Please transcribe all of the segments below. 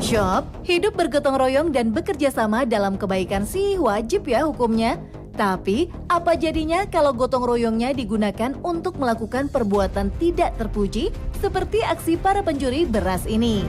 Shop, hidup bergotong royong dan bekerja sama dalam kebaikan sih wajib ya hukumnya. Tapi, apa jadinya kalau gotong royongnya digunakan untuk melakukan perbuatan tidak terpuji seperti aksi para pencuri beras ini?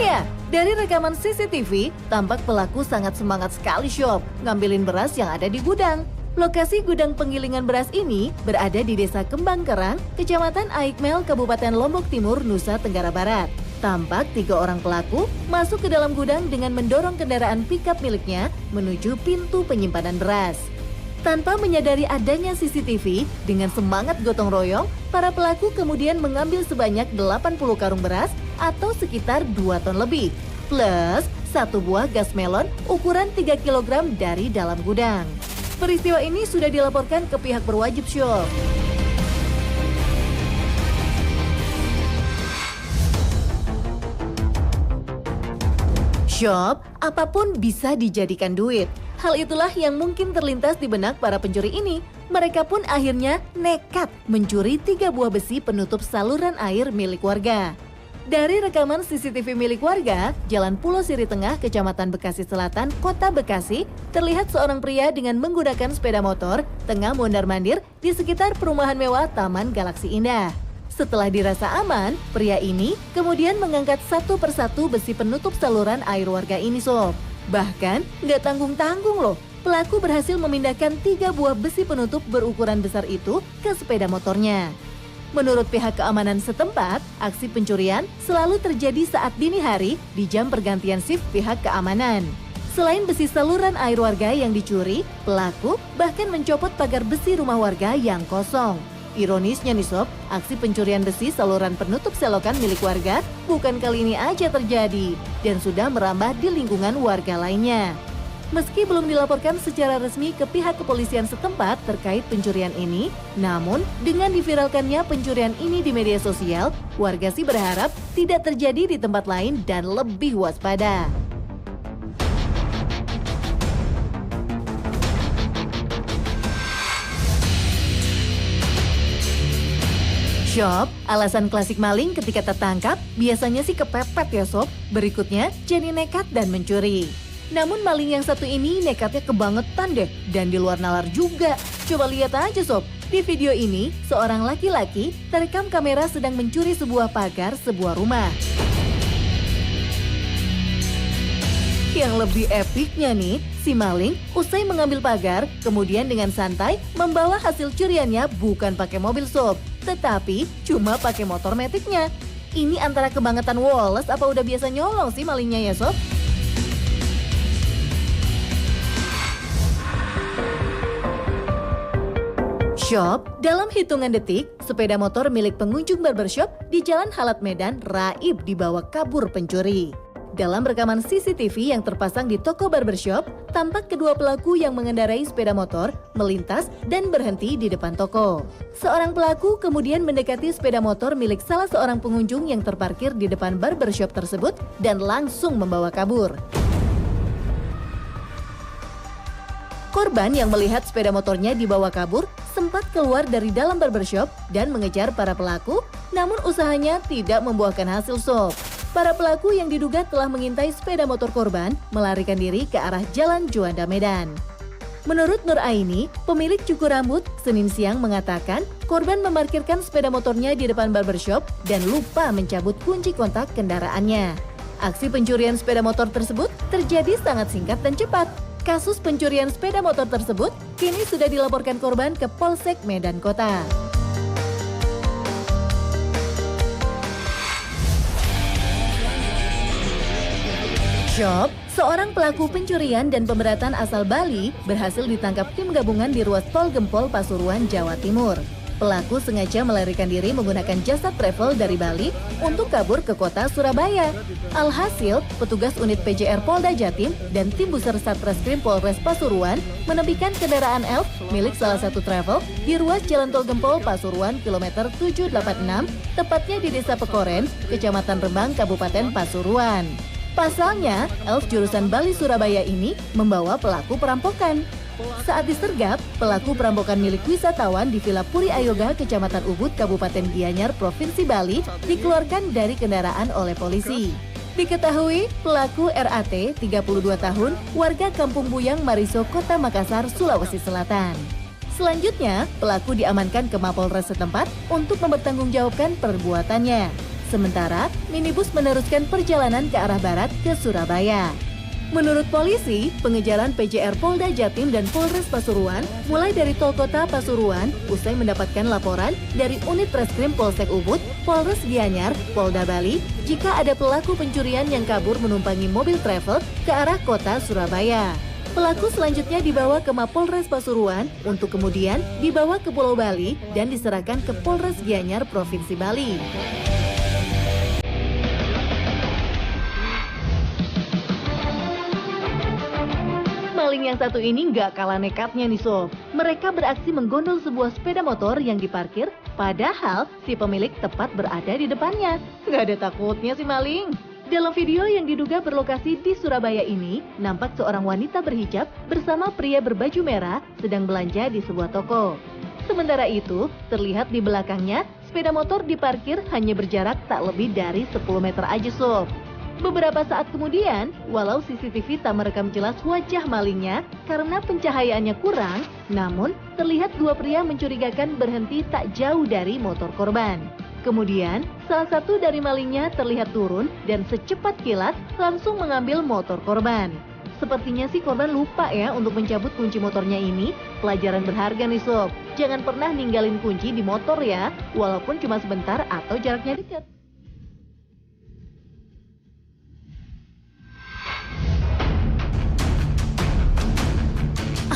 Ya, dari rekaman CCTV, tampak pelaku sangat semangat sekali Shop ngambilin beras yang ada di gudang. Lokasi gudang penggilingan beras ini berada di Desa Kembang Kerang, Kecamatan Aikmel, Kabupaten Lombok Timur, Nusa Tenggara Barat. Tampak 3 orang pelaku masuk ke dalam gudang dengan mendorong kendaraan pickup miliknya menuju pintu penyimpanan beras. Tanpa menyadari adanya CCTV, dengan semangat gotong royong, para pelaku kemudian mengambil sebanyak 80 karung beras atau sekitar 2 ton lebih, plus 1 buah gas melon ukuran 3 kg dari dalam gudang. Peristiwa ini sudah dilaporkan ke pihak berwajib Shop. Shop, apapun bisa dijadikan duit. Hal itulah yang mungkin terlintas di benak para pencuri ini. Mereka pun akhirnya nekat mencuri 3 buah besi penutup saluran air milik warga. Dari rekaman CCTV milik warga, Jalan Pulau Siri Tengah, Kecamatan Bekasi Selatan, Kota Bekasi, terlihat seorang pria dengan menggunakan sepeda motor tengah mondar-mandir di sekitar perumahan mewah Taman Galaksi Indah. Setelah dirasa aman, pria ini kemudian mengangkat satu persatu besi penutup saluran air warga ini Sob. Bahkan nggak tanggung-tanggung loh, pelaku berhasil memindahkan 3 buah besi penutup berukuran besar itu ke sepeda motornya. Menurut pihak keamanan setempat, aksi pencurian selalu terjadi saat dini hari di jam pergantian shift pihak keamanan. Selain besi saluran air warga yang dicuri, pelaku bahkan mencopot pagar besi rumah warga yang kosong. Ironisnya nih Sob, aksi pencurian besi saluran penutup selokan milik warga bukan kali ini aja terjadi dan sudah merambah di lingkungan warga lainnya. Meski belum dilaporkan secara resmi ke pihak kepolisian setempat terkait pencurian ini, namun dengan diviralkannya pencurian ini di media sosial, warga sih berharap tidak terjadi di tempat lain dan lebih waspada. Shop, alasan klasik maling ketika tertangkap biasanya sih kepepet ya Sob. Berikutnya jadi nekat dan mencuri. Namun maling yang satu ini nekatnya kebangetan deh dan di luar nalar juga. Coba lihat aja Sob, di video ini seorang laki-laki terekam kamera sedang mencuri sebuah pagar sebuah rumah. Yang lebih epiknya nih, si maling usai mengambil pagar, kemudian dengan santai membawa hasil curiannya bukan pakai mobil Sob, tetapi cuma pakai motor metiknya. Ini antara kebangetan Wallace apa udah biasa nyolong sih malingnya ya Sob? Shop, dalam hitungan detik, sepeda motor milik pengunjung barbershop di Jalan Halat Medan raib dibawa kabur pencuri. Dalam rekaman CCTV yang terpasang di toko barbershop, tampak kedua pelaku yang mengendarai sepeda motor melintas dan berhenti di depan toko. Seorang pelaku kemudian mendekati sepeda motor milik salah seorang pengunjung yang terparkir di depan barbershop tersebut dan langsung membawa kabur. Korban yang melihat sepeda motornya dibawa kabur sempat keluar dari dalam barbershop dan mengejar para pelaku, namun usahanya tidak membuahkan hasil Sob. Para pelaku yang diduga telah mengintai sepeda motor korban melarikan diri ke arah Jalan Juanda Medan. Menurut Nur Aini, pemilik cukur rambut, Senin siang mengatakan korban memarkirkan sepeda motornya di depan barbershop dan lupa mencabut kunci kontak kendaraannya. Aksi pencurian sepeda motor tersebut terjadi sangat singkat dan cepat. Kasus pencurian sepeda motor tersebut kini sudah dilaporkan korban ke Polsek Medan Kota. Shop, seorang pelaku pencurian dan pemberatan asal Bali berhasil ditangkap tim gabungan di ruas Tol Gempol Pasuruan, Jawa Timur. Pelaku sengaja melarikan diri menggunakan jasa travel dari Bali untuk kabur ke kota Surabaya. Alhasil, petugas unit PJR Polda Jatim dan tim Buser Satreskrim Polres Pasuruan menepikan kendaraan Elf milik salah satu travel di ruas Jalan Tol Gempol Pasuruan kilometer 786, tepatnya di Desa Pekoren, Kecamatan Rembang, Kabupaten Pasuruan. Pasalnya, Elf jurusan Bali Surabaya ini membawa pelaku perampokan. Saat disergap, pelaku perampokan milik wisatawan di Villa Puri Ayoga, Kecamatan Ubud, Kabupaten Gianyar, Provinsi Bali, dikeluarkan dari kendaraan oleh polisi. Diketahui, pelaku RAT, 32 tahun, warga Kampung Buyang, Mariso, Kota Makassar, Sulawesi Selatan. Selanjutnya, pelaku diamankan ke Mapolres setempat untuk mempertanggungjawabkan perbuatannya. Sementara, minibus meneruskan perjalanan ke arah barat ke Surabaya. Menurut polisi, pengejaran PJR Polda Jatim dan Polres Pasuruan mulai dari tol kota Pasuruan usai mendapatkan laporan dari unit Reskrim Polsek Ubud, Polres Gianyar, Polda Bali jika ada pelaku pencurian yang kabur menumpangi mobil travel ke arah kota Surabaya. Pelaku selanjutnya dibawa ke Mapolres Pasuruan untuk kemudian dibawa ke Pulau Bali dan diserahkan ke Polres Gianyar, Provinsi Bali. Maling yang satu ini nggak kalah nekatnya nih sob. Mereka beraksi menggondol sebuah sepeda motor yang diparkir, padahal si pemilik tepat berada di depannya. Nggak ada takutnya si maling. Dalam video yang diduga berlokasi di Surabaya ini, nampak seorang wanita berhijab bersama pria berbaju merah sedang belanja di sebuah toko. Sementara itu, terlihat di belakangnya, sepeda motor diparkir hanya berjarak tak lebih dari 10 meter aja sob. Beberapa saat kemudian, walau CCTV tak merekam jelas wajah malingnya karena pencahayaannya kurang, namun terlihat dua pria mencurigakan berhenti tak jauh dari motor korban. Kemudian, salah satu dari malingnya terlihat turun dan secepat kilat langsung mengambil motor korban. Sepertinya sih korban lupa ya untuk mencabut kunci motornya ini. Pelajaran berharga nih sob, jangan pernah ninggalin kunci di motor ya, walaupun cuma sebentar atau jaraknya dekat.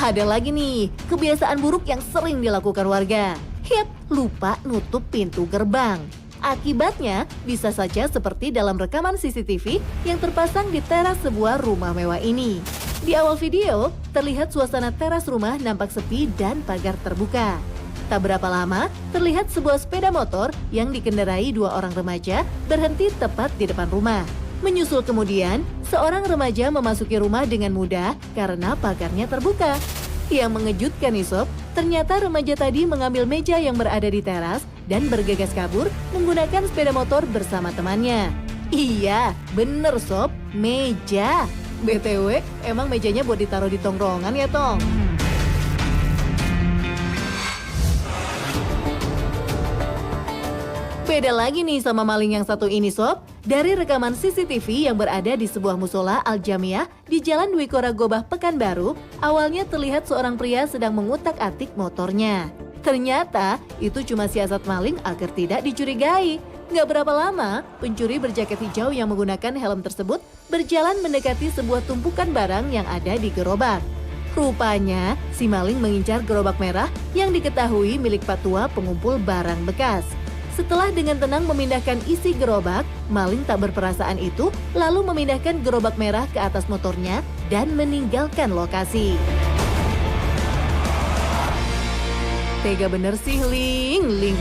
Ada lagi nih, kebiasaan buruk yang sering dilakukan warga. Yap, lupa nutup pintu gerbang. Akibatnya, bisa saja seperti dalam rekaman CCTV yang terpasang di teras sebuah rumah mewah ini. Di awal video, terlihat suasana teras rumah nampak sepi dan pagar terbuka. Tak berapa lama, terlihat sebuah sepeda motor yang dikendarai dua orang remaja berhenti tepat di depan rumah. Menyusul kemudian, seorang remaja memasuki rumah dengan mudah karena pagarnya terbuka. Yang mengejutkan nih sob, ternyata remaja tadi mengambil meja yang berada di teras dan bergegas kabur menggunakan sepeda motor bersama temannya. Iya, bener sob, meja. BTW, emang mejanya buat ditaruh di tongkrongan ya tong? Beda lagi nih sama maling yang satu ini sob. Dari rekaman CCTV yang berada di sebuah musola Al-Jamiah di Jalan Dwi Kora Gobah, Pekanbaru, awalnya terlihat seorang pria sedang mengutak-atik motornya. Ternyata itu cuma siasat maling agar tidak dicurigai. Nggak berapa lama, pencuri berjaket hijau yang menggunakan helm tersebut berjalan mendekati sebuah tumpukan barang yang ada di gerobak. Rupanya, si maling mengincar gerobak merah yang diketahui milik patua pengumpul barang bekas. Setelah dengan tenang memindahkan isi gerobak, maling tak berperasaan itu lalu memindahkan gerobak merah ke atas motornya dan meninggalkan lokasi. Tega bener sih, Ling.